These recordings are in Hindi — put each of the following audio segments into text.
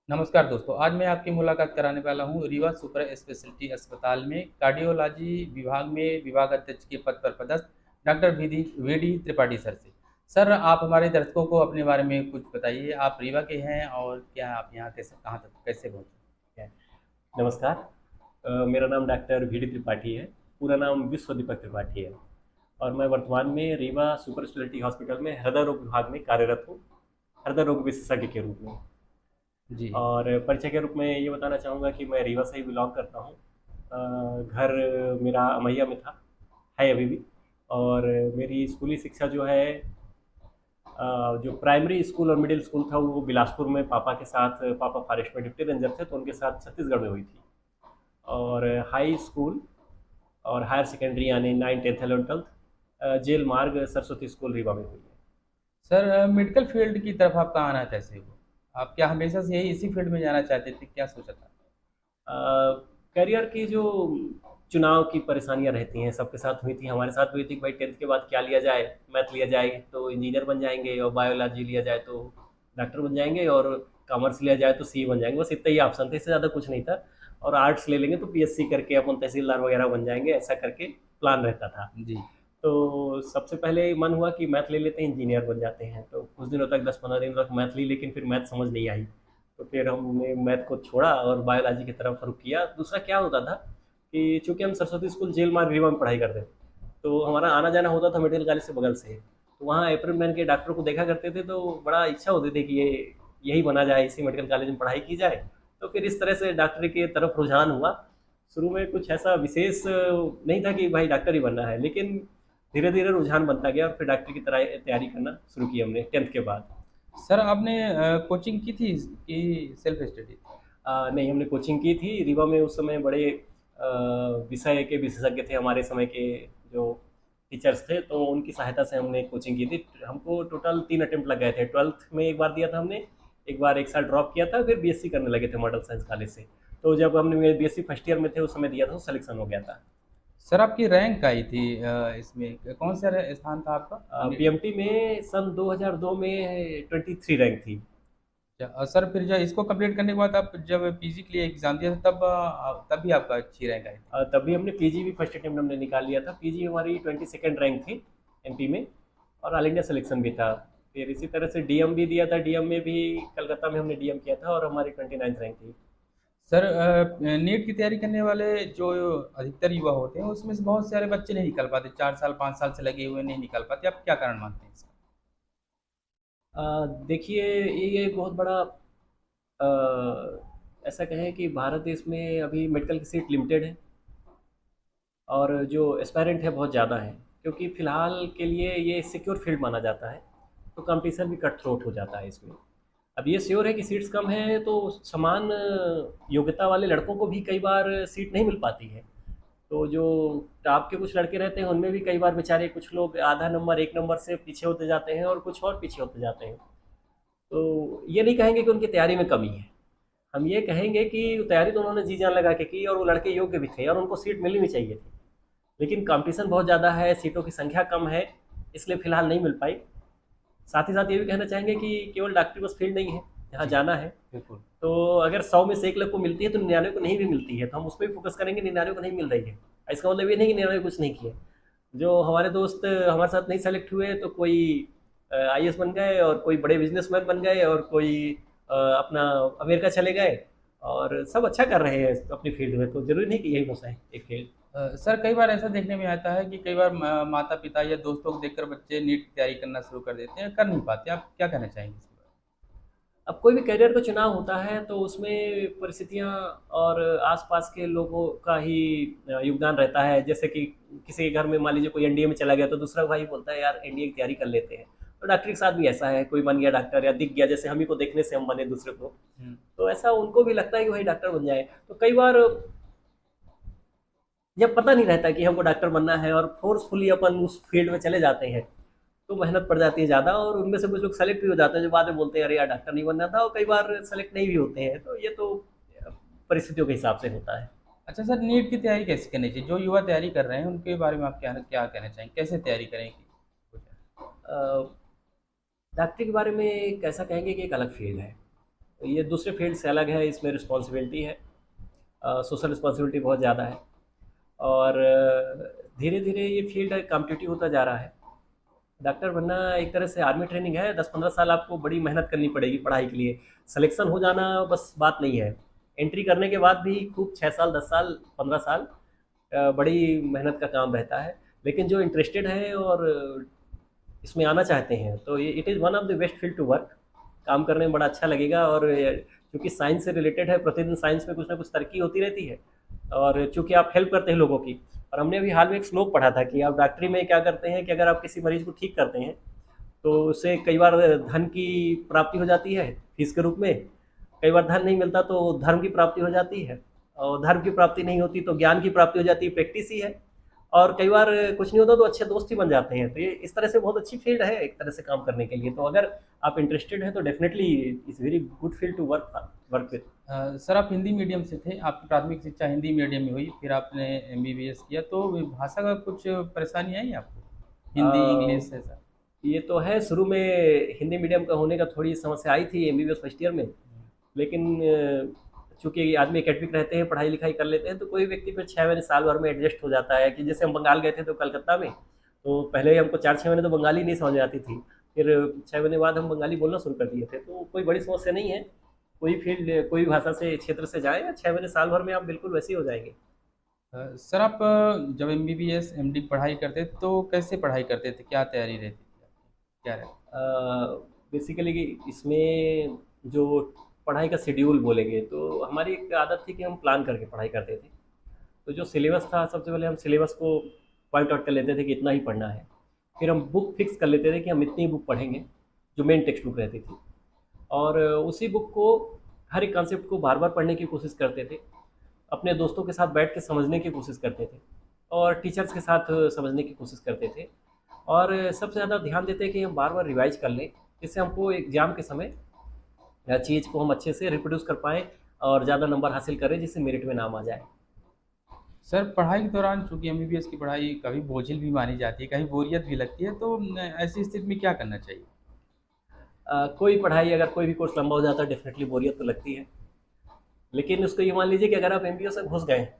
नमस्कार दोस्तों, आज मैं आपकी मुलाकात कराने वाला हूँ रीवा सुपर स्पेशलिटी अस्पताल में कार्डियोलॉजी विभाग में विभागाध्यक्ष के पद पर पदस्थ doctor V D Tripathi sir से। सर, आप हमारे दर्शकों को अपने बारे में कुछ बताइए। आप रीवा के हैं और क्या आप यहाँ कैसे कहाँ तक कैसे पहुँचे? नमस्कार। मेरा नाम डॉक्टर वी डी त्रिपाठी है। पूरा नाम विश्व दीपक त्रिपाठी है और मैं वर्तमान में रीवा सुपर स्पेशलिटी हॉस्पिटल में हृदय रोग विभाग में कार्यरत हूँ, हृदय रोग विशेषज्ञ के रूप में। जी। और परिचय के रूप में ये बताना चाहूँगा कि मैं रीवा से ही बिलोंग करता हूँ। घर मेरा अमैया में था, है अभी भी। और मेरी स्कूली शिक्षा जो है, जो प्राइमरी स्कूल और मिडिल स्कूल था वो बिलासपुर में पापा के साथ, पापा फॉरेस्ट में डिप्टी रेंजर थे तो उनके साथ छत्तीसगढ़ में हुई थी। और हाई स्कूल और हायर सेकेंडरी यानी 9th 10th 11th जेल मार्ग सरस्वती स्कूल रीवा में हुई है। सर, मेडिकल फील्ड की तरफ आपका आना कैसे हुआ? आप क्या हमेशा से यही इसी फील्ड में जाना चाहते थे? क्या सोचा था? करियर की जो चुनाव की परेशानियां रहती हैं सबके साथ हुई थी, हमारे साथ भी हुई थी कि भाई 10th के बाद क्या लिया जाए। मैथ लिया जाए तो इंजीनियर बन जाएंगे, और बायोलॉजी लिया जाए तो डॉक्टर बन जाएंगे, और कॉमर्स लिया जाए तो सी बन जाएंगे। बस इतना ही ऑप्शन थे, इससे ज़्यादा कुछ नहीं था। और आर्ट्स ले लेंगे तो पीएससी करके अपन तहसीलदार वगैरह बन जाएंगे, ऐसा करके प्लान रहता था। जी। तो सबसे पहले मन हुआ कि मैथ ले लेते हैं, इंजीनियर बन जाते हैं। तो कुछ दिनों तक 10-15 दिन तक मैथ ली, लेकिन फिर मैथ समझ नहीं आई। तो फिर हमने मैथ को छोड़ा और बायोलॉजी की तरफ रुख किया। दूसरा क्या होता था कि चूंकि हम सरस्वती स्कूल जेल मार्ग रीवा में पढ़ाई करते थे, तो हमारा आना जाना होता था मेडिकल कॉलेज से बगल से। तो वहाँ अप्रैल मैन के डॉक्टर को देखा करते थे, तो बड़ा इच्छा होती थी कि ये यही बना जाए, इसी मेडिकल कॉलेज में पढ़ाई की जाए। तो फिर इस तरह से डॉक्टरी की तरफ रुझान हुआ। शुरू में कुछ ऐसा विशेष नहीं था कि भाई डॉक्टर ही बनना है, लेकिन धीरे धीरे रुझान बनता गया और फिर डॉक्टरी की तरह तैयारी करना शुरू की हमने 10th के बाद। सर, आपने कोचिंग की थी कि सेल्फ स्टडी? नहीं, हमने कोचिंग की थी रीवा में। उस समय बड़े विषय के विशेषज्ञ थे हमारे समय के, जो टीचर्स थे, तो उनकी सहायता से हमने कोचिंग की थी। हमको टोटल 3 अटेम्प्ट लग गए थे। 12th में एक बार दिया था हमने, एक बार एक साल ड्रॉप किया था, फिर बीएससी करने लगे थे मॉडल साइंस कॉलेज से। तो जब हमने बीएससी फर्स्ट ईयर में थे उस समय दिया था तो सिलेक्शन हो गया था। सर, आपकी रैंक आई थी इसमें कौन सा स्थान था आपका? पीएमटी में सन 2002 में 23 रैंक थी। सर, फिर जब इसको कंप्लीट करने के बाद आप जब पीजी के लिए एग्जाम दिया था तब भी आपका अच्छी रैंक आई थी? तभी हमने पीजी भी फर्स्ट अटेम्प्ट हमने निकाल लिया था। पीजी हमारी 22nd रैंक थी एमपी में, और ऑल इंडिया सिलेक्शन भी था। फिर इसी तरह से डीएम भी दिया था। डीएम में भी कलकत्ता में हमने डीएम किया था और हमारी 29th रैंक थी। सर, नीट की तैयारी करने वाले जो अधिकतर युवा होते हैं उसमें से बहुत सारे बच्चे नहीं निकल पाते, 4 साल 5 साल से लगे हुए नहीं निकल पाते। आप क्या कारण मानते हैं इसका? देखिए, ये एक बहुत बड़ा ऐसा कहें कि भारत देश में अभी मेडिकल की सीट लिमिटेड है, और जो एस्पायरेंट है बहुत ज़्यादा है, क्योंकि फ़िलहाल के लिए ये सिक्योर फील्ड माना जाता है। तो कंपटीशन भी कट थ्रोट हो जाता है इसमें। अब ये श्योर है कि सीट्स कम हैं, तो समान योग्यता वाले लड़कों को भी कई बार सीट नहीं मिल पाती है। तो जो टॉप के कुछ लड़के रहते हैं उनमें भी कई बार बेचारे कुछ लोग आधा नंबर, 1 नंबर से पीछे होते जाते हैं, और कुछ और पीछे होते जाते हैं। तो ये नहीं कहेंगे कि उनकी तैयारी में कमी है, हम ये कहेंगे कि तैयारी तो उन्होंने जी जान लगा के की, और वो लड़के योग्य भी थे और उनको सीट मिलनी भी चाहिए थी। लेकिन कंपटीशन बहुत ज़्यादा है, सीटों की संख्या कम है, इसलिए फ़िलहाल नहीं मिल पाई। साथ ही साथ ये भी कहना चाहेंगे कि केवल डॉक्टरी बस फील्ड नहीं है जहाँ जी, जाना है। बिल्कुल। तो अगर 100 में से 1 लोग को मिलती है तो 99 को नहीं भी मिलती है, तो हम उस पर भी फोकस करेंगे। 99 को नहीं मिल रही है, इसका मतलब ये नहीं कि 99 कुछ नहीं किए। जो हमारे दोस्त हमारे साथ नहीं सेलेक्ट हुए, तो कोई आईएएस बन गए, और कोई बड़े बिजनेसमैन बन गए, और कोई अपना अमेरिका चले गए, और सब अच्छा कर रहे हैं अपनी फील्ड में। तो जरूरी नहीं कि यही बस है एक फील्ड। सर, कई बार ऐसा देखने में आता है कि कई बार माता पिता या दोस्तों को देखकर बच्चे नीट की तैयारी करना शुरू कर देते हैं, कर नहीं पाते। आप क्या कहना चाहेंगे इसके बारे अब कोई भी करियर का चुनाव होता है तो उसमें परिस्थितियाँ और आसपास के लोगों का ही योगदान रहता है। जैसे कि किसी के घर में मान लीजिए कोई एनडीए में चला गया, तो दूसरा भाई बोलता है यार एनडीए की तैयारी कर लेते हैं। तो डॉक्टरी के साथ भी ऐसा है, कोई बन गया डॉक्टर या दिख गया, जैसे हम ही को देखने से हम बने दूसरे को, में? तो ऐसा उनको भी लगता है कि भाई डॉक्टर बन जाए। तो कई बार जब पता नहीं रहता कि हमको डॉक्टर बनना है और फोर्सफुली अपन उस फील्ड में चले जाते हैं, तो मेहनत पड़ जाती है ज़्यादा, और उनमें से कुछ लोग सेलेक्ट भी हो जाते हैं जो बाद में बोलते हैं अरे यार डॉक्टर नहीं बनना था, और कई बार सेलेक्ट नहीं भी होते हैं। तो ये तो परिस्थितियों के हिसाब से होता है। अच्छा सर, नीट की तैयारी कैसे करनी चाहिए? जो युवा तैयारी कर रहे हैं उनके बारे में आप क्या क्या कहना चाहेंगे? कैसे तैयारी करें कि हो जाए? डॉक्टरी के बारे में कैसा कहेंगे कि एक अलग फील्ड है। तो ये दूसरे फील्ड से अलग है, इसमें रिस्पॉन्सिबिलिटी है, सोशल रिस्पॉन्सिबिलिटी बहुत ज़्यादा है। और धीरे धीरे ये फील्ड कॉम्पिटिटिव होता जा रहा है। डॉक्टर बनना एक तरह से आर्मी ट्रेनिंग है, 10-15 साल आपको बड़ी मेहनत करनी पड़ेगी पढ़ाई के लिए। सिलेक्शन हो जाना बस बात नहीं है, एंट्री करने के बाद भी खूब 6 साल, 10 साल, 15 साल बड़ी मेहनत का काम रहता है। लेकिन जो इंटरेस्टेड है और इसमें आना चाहते हैं, तो ये it is one of the best field to work. काम करने में बड़ा अच्छा लगेगा। और क्योंकि साइंस से रिलेटेड है, प्रतिदिन साइंस में कुछ ना कुछ तरक्की होती रहती है। और चूँकि आप हेल्प करते हैं लोगों की, और हमने अभी हाल में एक श्लोक पढ़ा था कि आप डॉक्टरी में क्या करते हैं कि अगर आप किसी मरीज़ को ठीक करते हैं, तो उससे कई बार धन की प्राप्ति हो जाती है फीस के रूप में, कई बार धन नहीं मिलता तो धर्म की प्राप्ति हो जाती है, और धर्म की प्राप्ति नहीं होती तो ज्ञान की प्राप्ति हो जाती है, प्रैक्टिस ही है। और कई बार कुछ नहीं होता तो अच्छे दोस्त ही बन जाते हैं। तो ये इस तरह से बहुत अच्छी फील्ड है एक तरह से काम करने के लिए। तो अगर आप इंटरेस्टेड हैं तो definitely it's very good field to work with. Sir आप हिंदी मीडियम से थे, आपकी प्राथमिक शिक्षा हिंदी मीडियम में हुई, फिर आपने एमबीबीएस किया, तो भाषा का कुछ परेशानी आई आपको, हिंदी इंग्लिश ऐसा? ये तो है, शुरू में हिंदी मीडियम का होने का थोड़ी समस्या आई थी एमबीबीएस फर्स्ट ईयर में। लेकिन चूँकि आदमी एकेडमिक रहते हैं, पढ़ाई लिखाई कर लेते हैं, तो कोई व्यक्ति फिर 6 महीने साल भर में एडजस्ट हो जाता है। कि जैसे हम बंगाल गए थे तो कलकत्ता में, तो पहले हमको 4-6 महीने तो बंगाली नहीं समझ में आती थी। फिर 6 महीने बाद हम बंगाली बोलना शुरू कर दिए थे। तो कोई बड़ी समस्या नहीं है, कोई फील्ड कोई भाषा से क्षेत्र से जाए, 6 महीने साल भर में आप बिल्कुल वैसे ही हो जाएंगे। सर आप जब एमबीबीएस एमडी पढ़ाई करते तो कैसे पढ़ाई करते थे, क्या तैयारी रहती थी आपकी? क्या रहता? बेसिकली इसमें जो पढ़ाई का शेड्यूल बोलेंगे, तो हमारी एक आदत थी कि हम प्लान करके पढ़ाई करते थे। तो जो सिलेबस था, सबसे पहले हम सिलेबस को पॉइंट आउट कर लेते थे कि इतना ही पढ़ना है। फिर हम बुक फिक्स कर लेते थे कि हम इतनी बुक पढ़ेंगे, जो मेन टेक्स्ट बुक रहती थी। और उसी बुक को, हर एक कॉन्सेप्ट को बार बार पढ़ने की कोशिश करते थे। अपने दोस्तों के साथ बैठ के समझने की कोशिश करते थे, और टीचर्स के साथ समझने की कोशिश करते थे। और सबसे ज़्यादा ध्यान देते कि हम बार बार रिवाइज कर लें, जिससे हमको एग्ज़ाम के समय चीज़ को हम अच्छे से रिप्रोड्यूस कर पाएँ और ज़्यादा नंबर हासिल करें, जिससे मेरिट में नाम आ जाए। सर पढ़ाई के दौरान चूंकि एमबीबीएस की पढ़ाई कभी बोझिल भी मानी जाती है, कभी बोरियत भी लगती है, तो ऐसी स्थिति में क्या करना चाहिए? कोई पढ़ाई, अगर कोई भी कोर्स लंबा हो जाता है, डेफिनेटली बोरियत तो लगती है। लेकिन उसको ये मान लीजिए कि अगर आप एमबीबीएस में घुस गए हैं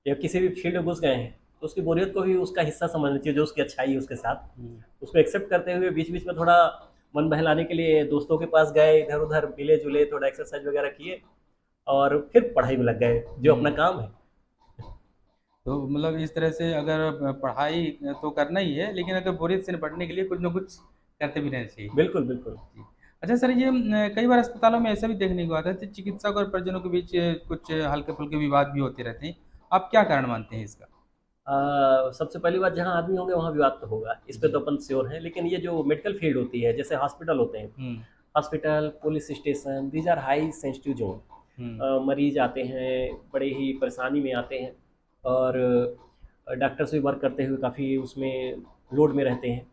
या किसी भी फील्ड में घुस गए हैं, तो उसकी बोरियत को भी उसका हिस्सा समझना चाहिए, जो उसकी अच्छाई है उसके साथ। उसको एक्सेप्ट करते हुए बीच बीच में थोड़ा मन बहलाने के लिए दोस्तों के पास गए, इधर उधर मिले जुले, थोड़ा एक्सरसाइज वगैरह किए, और फिर पढ़ाई में लग गए, जो अपना काम है। तो मतलब इस तरह से अगर पढ़ाई तो करना ही है, लेकिन अगर बोरियत से निपटने के लिए कुछ ना कुछ करते भी रहना चाहिए। बिल्कुल बिल्कुल। जी। अच्छा सर, ये कई बार अस्पतालों में ऐसा भी देखने को आता है कि चिकित्सक और परिजनों के बीच कुछ हल्के फुल्के विवाद भी होते रहते हैं, आप क्या कारण मानते हैं इसका? सबसे पहली बात, जहाँ आदमी होंगे वहाँ विवाद तो होगा, इस पे जी। तो अपन श्योर हैं। लेकिन ये जो मेडिकल फील्ड होती है, जैसे हॉस्पिटल होते हैं, हम्म। Hospital, police station, these are high sensitive zone. हम्म। मरीज आते हैं, बड़े ही परेशानी में आते हैं, और डॉक्टर्स भी वर्क करते हुए काफ़ी उसमें लोड में रहते हैं।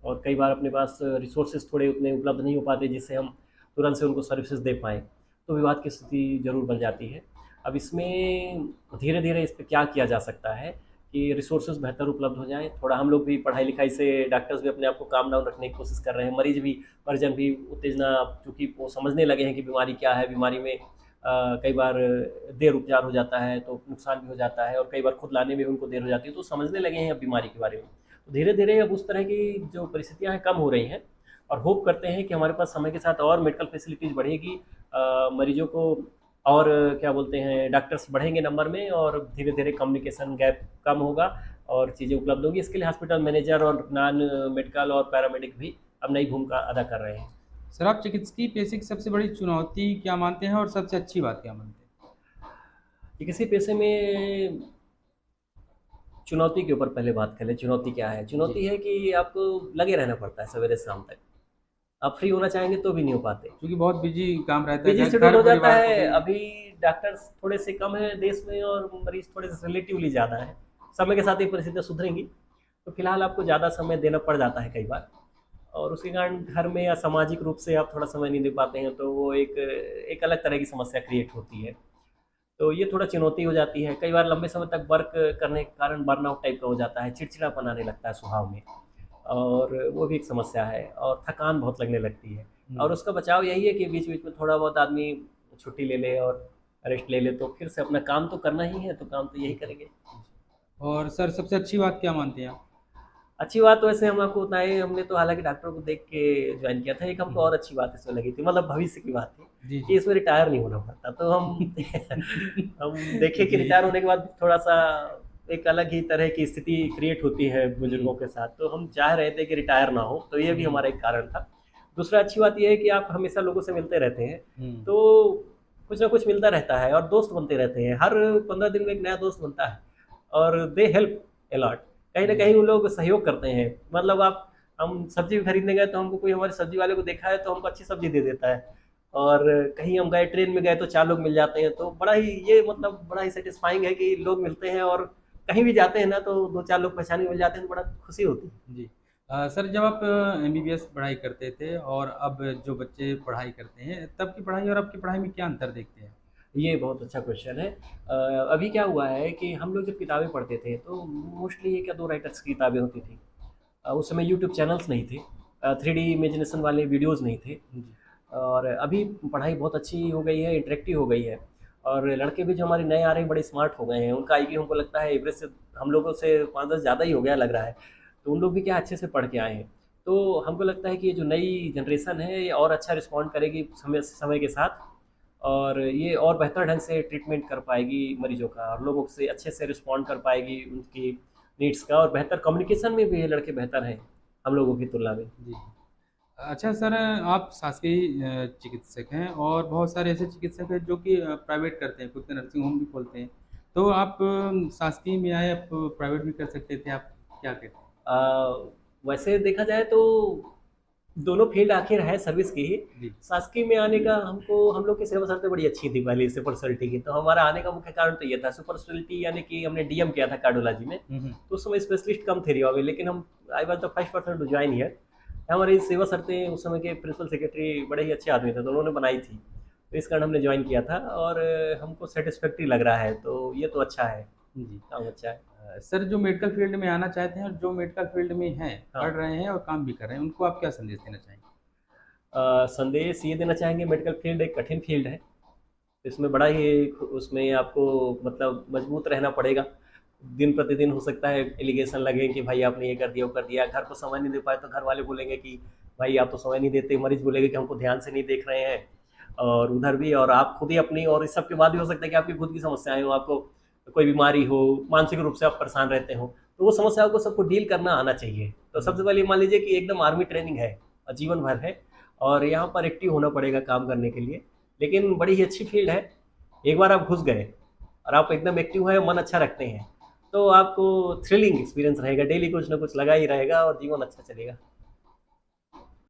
और कई बार अपने पास रिसोर्सेज थोड़े उतने उपलब्ध नहीं हो पाते जिससे हम तुरंत से उनको सर्विसेज दे पाएँ, तो विवाद की स्थिति ज़रूर बन जाती है। अब इसमें धीरे धीरे इस पे क्या किया जा सकता है कि रिसोर्सेज बेहतर उपलब्ध हो जाएँ। थोड़ा हम लोग भी पढ़ाई लिखाई से, डॉक्टर्स भी अपने आप को काम डाउन रखने की कोशिश कर रहे हैं, मरीज़ भी, परिजन भी उत्तेजना, चूँकि वो समझने लगे हैं कि बीमारी क्या है, बीमारी में कई बार देर उपचार हो जाता है तो नुकसान भी हो जाता है, और कई बार खुद लाने में उनको देर हो जाती है, तो समझने लगे हैं अब बीमारी के बारे में। तो धीरे धीरे अब उस तरह की जो परिस्थितियाँ हैं कम हो रही हैं, और होप करते हैं कि हमारे पास समय के साथ और मेडिकल फैसिलिटीज़ बढ़ेगी, मरीजों को, और क्या बोलते हैं, डॉक्टर्स बढ़ेंगे नंबर में, और धीरे धीरे कम्युनिकेशन गैप कम होगा और चीज़ें उपलब्ध होंगी। इसके लिए हॉस्पिटल मैनेजर और नॉन मेडिकल और पैरामेडिक भी अब नई भूमिका अदा कर रहे हैं। सर आप चिकित्सकीय पेशे की सबसे बड़ी चुनौती क्या मानते हैं और सबसे अच्छी बात क्या मानते हैं? कि किसी पेशे में चुनौती के ऊपर पहले बात कर लें। चुनौती क्या है? चुनौती जी। है कि आपको लगे रहना पड़ता है सवेरे से शाम तक। आप फ्री होना चाहेंगे तो भी नहीं हो पाते, क्योंकि बहुत बिजी काम रहता है, बिजी घर शेड्यूल घर हो जाता परिवार को है। भी। अभी डॉक्टर्स थोड़े से कम है देश में, और मरीज थोड़े से रिलेटिवली ज़्यादा है। समय के साथ ये परिस्थितियाँ सुधरेंगी, तो फिलहाल आपको ज़्यादा समय देना पड़ जाता है कई बार, और उसके कारण घर में या सामाजिक रूप से आप थोड़ा समय नहीं दे पाते हैं, तो वो एक अलग तरह की समस्या क्रिएट होती है। तो ये थोड़ा चुनौती हो जाती है। कई बार लंबे समय तक वर्क करने के कारण बर्नआउट टाइप का हो जाता है, चिड़चिड़ापन आने लगता है स्वभाव में। और वो भी एक समस्या है, और थकान बहुत लगने लगती है। और हम्म। उसका बचाव यही है कि बीच बीच में थोड़ा बहुत आदमी छुट्टी ले ले और रेस्ट ले ले, तो फिर से अपना काम तो करना ही है, तो काम तो यही करेंगे। और सर सबसे अच्छी बात क्या मानते हैं आप? अच्छी बात तो वैसे हम आपको बताएं, हमने तो हालांकि डॉक्टर को देख के ज्वाइन किया था। एक हमको हम्म। और अच्छी बात इसमें लगी थी, मतलब भविष्य की बात थी, जी कि जी। इसमें रिटायर नहीं होना पड़ता। तो हम हम देखे कि जी। रिटायर होने के बाद थोड़ा सा एक अलग ही तरह की स्थिति क्रिएट होती है बुजुर्गों हम्म। के साथ, तो हम चाह रहे थे कि रिटायर ना हो, तो ये भी हम्म। हमारा एक कारण था। दूसरा अच्छी बात यह है कि आप हमेशा लोगों से मिलते रहते हैं, हम्म। तो कुछ ना कुछ मिलता रहता है और दोस्त बनते रहते हैं। हर 15 दिन में एक नया दोस्त बनता है, और दे हेल्प अलॉट। कहीं ना कहीं वो लोग सहयोग करते हैं। मतलब आप, हम सब्जी भी खरीदने गए तो हमको कोई हमारे सब्जी वाले को देखा है तो हमको अच्छी सब्जी दे देता है। और कहीं हम गए, ट्रेन में गए तो 4 लोग मिल जाते हैं, तो बड़ा ही ये मतलब बड़ा ही सेटिस्फाइंग है कि लोग मिलते हैं, और कहीं भी जाते हैं ना तो 2-4 लोग पहचाने मिल जाते हैं, तो बड़ा खुशी होती है। जी। सर जब आप एमबीबीएस पढ़ाई करते थे और अब जो बच्चे पढ़ाई करते हैं, तब की पढ़ाई और अब की पढ़ाई में क्या अंतर देखते हैं? ये बहुत अच्छा क्वेश्चन है। अभी क्या हुआ है कि हम लोग जब किताबें पढ़ते थे तो मोस्टली एक या दो राइटर्स की किताबें होती थी। उस समय यूट्यूब चैनल्स नहीं थे, 3D इमेजिनेशन वाले वीडियोज़ नहीं थे। जी। और अभी पढ़ाई बहुत अच्छी हो गई है, इंटरेक्टिव हो गई है। और लड़के भी जो हमारे नए आ रहे हैं बड़े स्मार्ट हो गए हैं, उनका आईक्यू हमको लगता है एवरेज से हम लोगों से 5-10 ज़्यादा ही हो गया लग रहा है। तो उन लोग भी क्या अच्छे से पढ़ के आए हैं। तो हमको लगता है कि ये जो नई जनरेशन है ये और अच्छा रिस्पॉन्ड करेगी समय समय के साथ, और ये और बेहतर ढंग से ट्रीटमेंट कर पाएगी मरीजों का, और लोगों से अच्छे से रिस्पॉन्ड कर पाएगी उनकी नीड्स का, और बेहतर कम्युनिकेशन में भी ये लड़के बेहतर हैं हम लोगों की तुलना में। जी। अच्छा सर, आप शासकीय चिकित्सक हैं और बहुत सारे ऐसे चिकित्सक हैं जो कि प्राइवेट करते हैं, खुद का नर्सिंग होम भी खोलते हैं। तो आप शासकीय में आए, आप प्राइवेट भी कर सकते थे, आप क्या कहते हैं? वैसे देखा जाए तो दोनों फील्ड आखिर है सर्विस की ही। जी। शासकीय में आने का हमको, हम लोग की सेवा शर्तें बड़ी अच्छी थी पहले सुपर स्पेशलिटी की, तो हमारा आने का मुख्य कारण तो ये था। सुपर स्पेशलिटी यानी कि हमने डीएम किया था कार्डियोलॉजी में, हम्म। तो उस समय स्पेशलिस्ट कम थे रिवा में, लेकिन हम, I was the first person to join here. हमारी सेवा शर्तें उस समय के प्रिंसिपल सेक्रेटरी बड़े ही अच्छे आदमी थे, तो उन्होंने बनाई थी, तो इस कारण हमने ज्वाइन किया था, और हमको सेटिस्फैक्ट्री लग रहा है, तो ये तो अच्छा है, जी। काम अच्छा है। सर जो मेडिकल फील्ड में आना चाहते हैं और जो मेडिकल फील्ड में हैं, पढ़ हाँ। रहे हैं और काम भी कर रहे हैं, उनको आप क्या संदेश देना चाहेंगे? संदेश ये देना चाहेंगे, मेडिकल फील्ड एक कठिन फील्ड है। इसमें बड़ा ही, उसमें आपको मतलब मजबूत रहना पड़ेगा। दिन प्रतिदिन हो सकता है एलिगेशन लगे कि भाई आपने ये कर दिया, वो कर दिया। घर को समय नहीं दे पाए तो घर वाले बोलेंगे कि भाई आप तो समय नहीं देते, मरीज बोलेंगे कि हमको ध्यान से नहीं देख रहे हैं। और उधर भी, और आप खुद ही अपनी, और इस सब के बाद भी हो सकता है कि आपकी खुद की समस्याएं हो, आपको कोई बीमारी हो, मानसिक रूप से आप परेशान रहते हो, तो वो समस्याओं को सबको डील करना आना चाहिए। तो सबसे पहले मान लीजिए कि एकदम आर्मी ट्रेनिंग है, जीवन भर है, और यहाँ पर एक्टिव होना पड़ेगा काम करने के लिए। लेकिन बड़ी ही अच्छी फील्ड है। एक बार आप घुस गए और आप एकदम एक्टिव हैं, मन अच्छा रखते हैं, तो आपको थ्रिलिंग एक्सपीरियंस रहेगा, डेली कुछ ना कुछ लगा ही रहेगा और जीवन अच्छा चलेगा।